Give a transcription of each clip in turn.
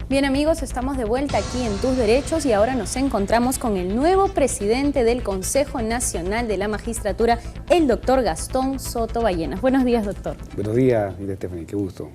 Bien amigos, estamos de vuelta aquí en Tus Derechos y ahora nos encontramos con el nuevo presidente del Consejo Nacional de la Magistratura, el doctor Gastón Soto Ballenas. Buenos días, doctor. Buenos días, Stephanie, qué gusto.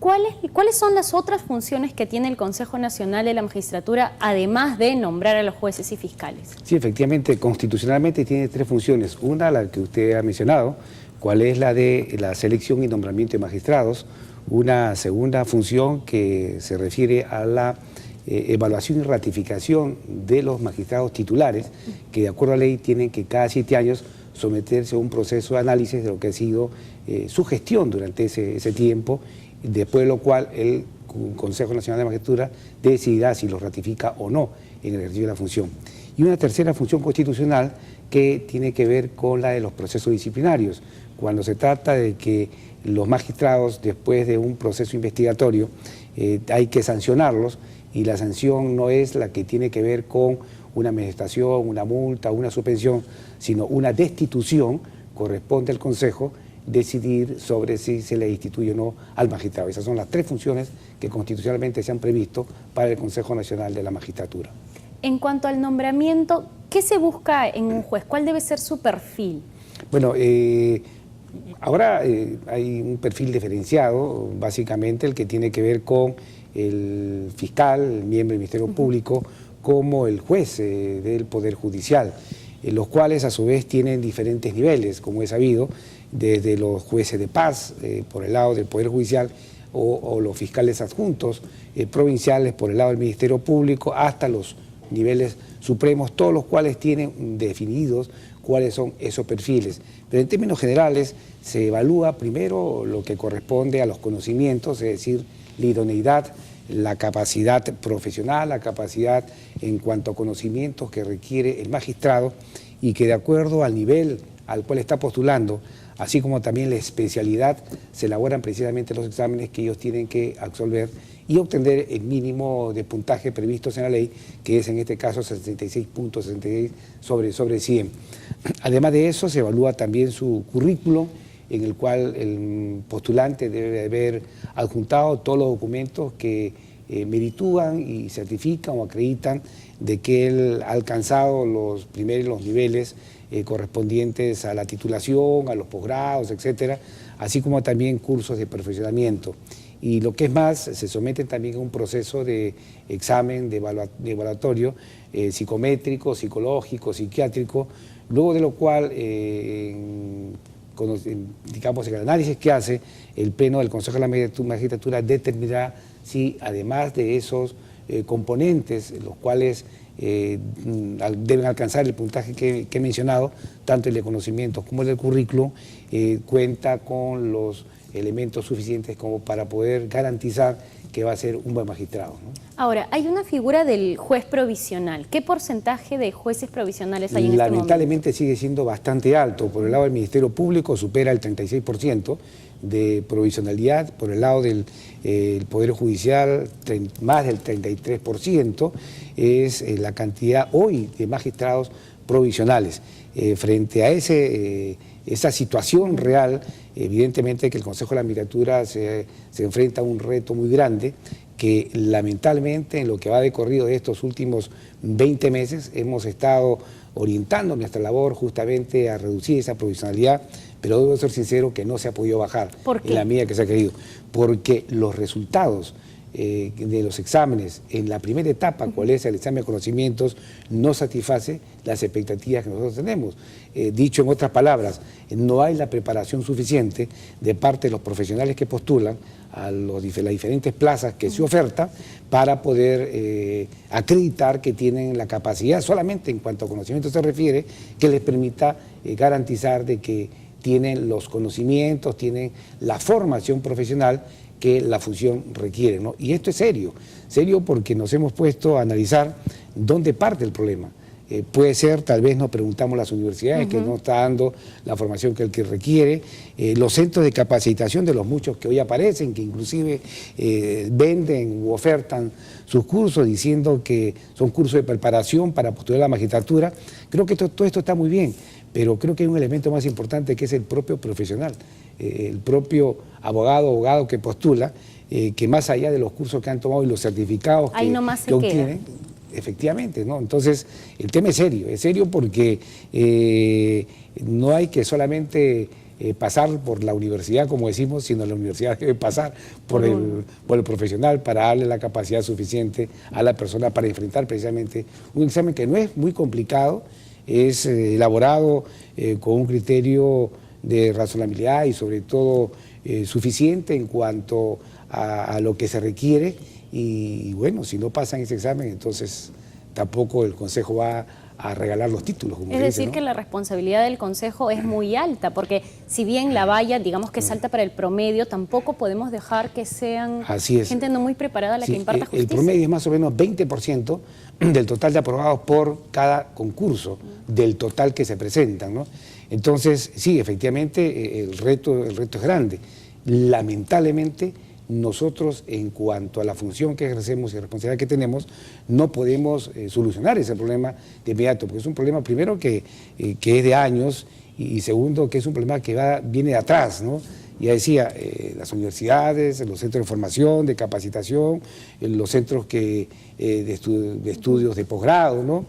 ¿Cuáles son las otras funciones que tiene el Consejo Nacional de la Magistratura, además de nombrar a los jueces y fiscales? Sí, efectivamente, constitucionalmente tiene tres funciones. Una, la que usted ha mencionado, cuál es la de la selección y nombramiento de magistrados. Una segunda función que se refiere a la evaluación y ratificación de los magistrados titulares, que de acuerdo a la ley tienen que cada 7 años someterse a un proceso de análisis de lo que ha sido su gestión durante ese tiempo, después de lo cual el Consejo Nacional de la Magistratura decidirá si los ratifica o no en el ejercicio de la función. Y una tercera función constitucional que tiene que ver con la de los procesos disciplinarios, cuando se trata de que los magistrados, después de un proceso investigatorio, hay que sancionarlos, y la sanción no es la que tiene que ver con una amonestación, una multa, una suspensión, sino una destitución. Corresponde al Consejo decidir sobre si se le instituye o no al magistrado. Esas son las tres funciones que constitucionalmente se han previsto para el Consejo Nacional de la Magistratura. En cuanto al nombramiento, ¿qué se busca en un juez? ¿Cuál debe ser su perfil? Bueno, ahora hay un perfil diferenciado, básicamente el que tiene que ver con el fiscal, el miembro del Ministerio Público, como el juez del Poder Judicial, los cuales a su vez tienen diferentes niveles, como es sabido, desde los jueces de paz por el lado del Poder Judicial o los fiscales adjuntos provinciales por el lado del Ministerio Público, hasta los niveles supremos, todos los cuales tienen definidos cuáles son esos perfiles. Pero en términos generales se evalúa primero lo que corresponde a los conocimientos, es decir, la idoneidad, la capacidad profesional, la capacidad en cuanto a conocimientos que requiere el magistrado, y que de acuerdo al nivel al cual está postulando, así como también la especialidad, se elaboran precisamente los exámenes que ellos tienen que absolver y obtener el mínimo de puntaje previstos en la ley, que es en este caso 66.66 sobre 100. Además de eso, se evalúa también su currículum, en el cual el postulante debe haber adjuntado todos los documentos que meritúan y certifican o acreditan de que él ha alcanzado los primeros niveles correspondientes a la titulación, a los posgrados, etcétera, así como también cursos de perfeccionamiento. Y lo que es más, se somete también a un proceso de examen de evaluatorio psicométrico, psicológico, psiquiátrico, luego de lo cual, digamos, en el análisis que hace, el Pleno del Consejo de la Magistratura determinará si, además de esos componentes, los cuales deben alcanzar el puntaje que he mencionado, tanto el de conocimientos como el del currículum, cuenta con los elementos suficientes como para poder garantizar que va a ser un buen magistrado, ¿no? Ahora, hay una figura del juez provisional. ¿Qué porcentaje de jueces provisionales hay en este momento? Lamentablemente sigue siendo bastante alto. Por el lado del Ministerio Público supera el 36% de provisionalidad, por el lado del Poder Judicial más del 33% es la cantidad hoy de magistrados provisionales. Frente a esa situación real, evidentemente que el Consejo de la Magistratura se enfrenta a un reto muy grande, que lamentablemente en lo que va de corrido de estos últimos 20 meses hemos estado orientando nuestra labor justamente a reducir esa provisionalidad, pero debo ser sincero que no se ha podido bajar en la medida que se ha querido, porque los resultados de los exámenes en la primera etapa, cuál es el examen de conocimientos, no satisface las expectativas que nosotros tenemos. Dicho en otras palabras, no hay la preparación suficiente de parte de los profesionales que postulan a las diferentes plazas que se ofertan para poder acreditar que tienen la capacidad, solamente en cuanto a conocimiento se refiere, que les permita garantizar de que tienen los conocimientos, tienen la formación profesional que la función requiere, ¿no? Y esto es serio porque nos hemos puesto a analizar dónde parte el problema. Puede ser, tal vez nos preguntamos las universidades que no está dando la formación que el que requiere, los centros de capacitación de los muchos que hoy aparecen, que inclusive venden u ofertan sus cursos diciendo que son cursos de preparación para postular a la magistratura. Creo que todo esto está muy bien, pero creo que hay un elemento más importante que es el propio profesional, el propio abogado que postula, que más allá de los cursos que han tomado y los certificados ahí que obtienen, efectivamente, ¿no? Entonces, el tema es serio porque no hay que solamente pasar por la universidad, como decimos, sino la universidad debe pasar por el profesional para darle la capacidad suficiente a la persona para enfrentar precisamente un examen que no es muy complicado, es elaborado con un criterio de razonabilidad y sobre todo suficiente en cuanto a lo que se requiere y bueno, si no pasan ese examen, entonces tampoco el Consejo va a regalar los títulos. Como es decir, ¿no? que la responsabilidad del Consejo es muy alta, porque si bien la valla, digamos que salta para el promedio, tampoco podemos dejar que sean gente no muy preparada la que imparta justicia. El promedio es más o menos 20% del total de aprobados por cada concurso, del total que se presentan, ¿no? Entonces, sí, efectivamente, el reto es grande. Lamentablemente, nosotros, en cuanto a la función que ejercemos y la responsabilidad que tenemos, no podemos solucionar ese problema de inmediato, porque es un problema, primero, que es de años, y segundo, que es un problema que viene de atrás, ¿no? Ya decía, las universidades, los centros de formación, de capacitación, los centros de estudios de posgrado, ¿no?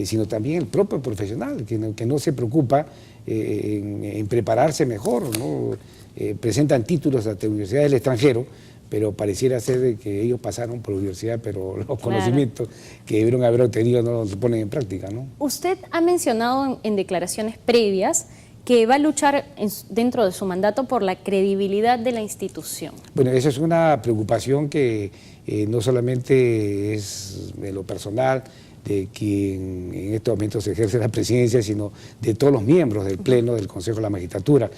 Sino también el propio profesional, que no se preocupa en prepararse mejor, ¿no? Presentan títulos ante universidades del extranjero, pero pareciera ser de que ellos pasaron por la universidad, pero los conocimientos que debieron haber obtenido no los ponen en práctica, ¿no? Usted ha mencionado en declaraciones previas que va a luchar dentro de su mandato por la credibilidad de la institución. Bueno, esa es una preocupación que no solamente es de lo personal, de quien en estos momentos ejerce la presidencia, sino de todos los miembros del Pleno del Consejo de la Magistratura.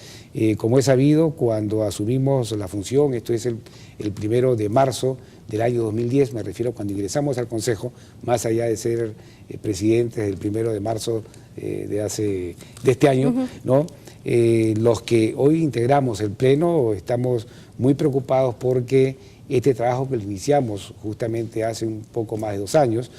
Como es sabido, cuando asumimos la función, esto es el 1 de marzo del año 2010, me refiero cuando ingresamos al Consejo, más allá de ser presidentes del 1 de marzo de este año, ¿no? Los que hoy integramos el Pleno estamos muy preocupados porque este trabajo que lo iniciamos justamente hace un poco más de 2 años,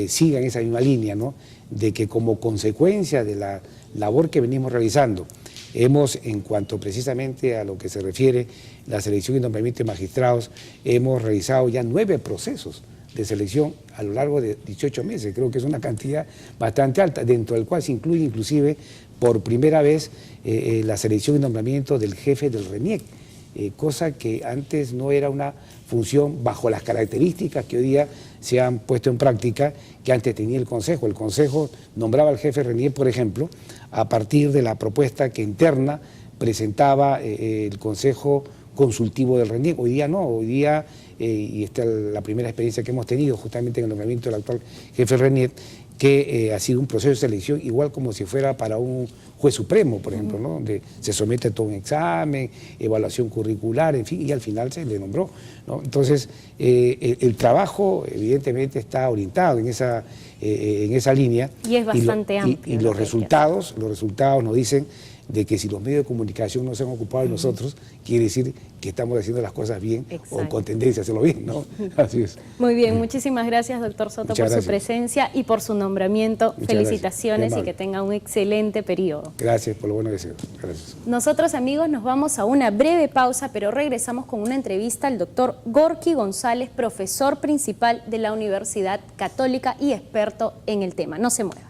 siga en esa misma línea, ¿no? De que como consecuencia de la labor que venimos realizando, hemos, en cuanto precisamente a lo que se refiere la selección y nombramiento de magistrados, hemos realizado ya 9 procesos de selección a lo largo de 18 meses, creo que es una cantidad bastante alta, dentro del cual se incluye inclusive por primera vez la selección y nombramiento del jefe del RENIEC, cosa que antes no era una función bajo las características que hoy día se han puesto en práctica, que antes tenía el Consejo. El Consejo nombraba al jefe RENIEC, por ejemplo, a partir de la propuesta que interna presentaba el Consejo Consultivo del RENIEC. Hoy día no, hoy día, y esta es la primera experiencia que hemos tenido justamente en el nombramiento del actual jefe RENIEC, que ha sido un proceso de selección igual como si fuera para un juez supremo, por ejemplo, ¿no? Donde se somete a todo un examen, evaluación curricular, en fin, y al final se le nombró, ¿no? Entonces, el trabajo evidentemente está orientado en esa línea. Y es bastante amplio. Y los resultados nos dicen de que si los medios de comunicación no se han ocupado de nosotros, quiere decir que estamos haciendo las cosas bien. Exacto. O con tendencia a hacerlo bien, ¿no? Así es. Muy bien, muchísimas gracias, doctor Soto, por su presencia y por su nombramiento. Muchas felicitaciones y que tenga un excelente periodo. Gracias por lo bueno deseos. Gracias. Nosotros, amigos, nos vamos a una breve pausa, pero regresamos con una entrevista al doctor Gorky González, profesor principal de la Universidad Católica y experto en el tema. No se mueva.